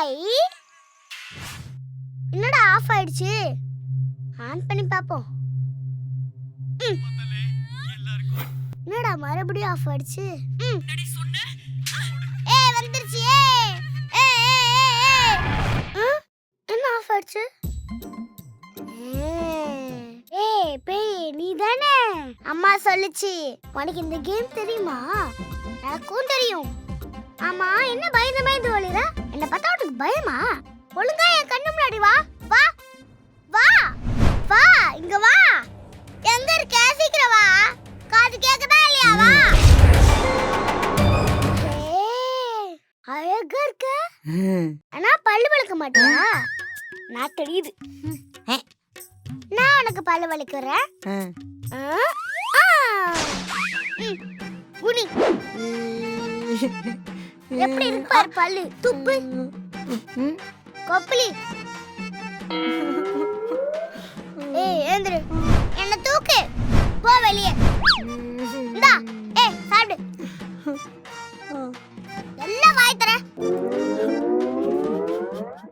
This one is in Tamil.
ஐ என்னடா ஆஃப் ஆயிடுச்சு? ஆன் பண்ணி பாப்போம். என்னடா மறுபடியும் ஆஃப் ஆயிடுச்சு? ஏய் வந்துருச்சு. என்ன ஆஃப் ஆயிடுச்சு? ஏய் பேய் நீதானே? அம்மா சொல்லுச்சு. உனக்கு இந்த கேம் தெரியுமா? எனக்கும் தெரியும். ஆமா என்ன பயந்து ஓடுற? என்ன பார்த்தா உனக்கு பயமா? ஒழுங்கா என் கண்ணு முன்னாடி வா. வா வா வா இங்க வா. எங்க இருக்க? சீக்கிரம் வா. காது கேக்குதா இல்லையா? வா. அழகா இருக்க. ஆனா பல்லு வளர்க்க மாட்டியா? நான் தெரியுது. நான் உனக்கு பல்லு வளர்க்கிறேன். குனி. எப்படி இருக்கு பாரு பல்லு. துப்பு. கொப்பளி. ஏய் ஏந்திரு. என்ன தூக்கு. போ வெளியே. இந்தா. ஏய் சாப்பிடு. எல்லாம் வாய் தர.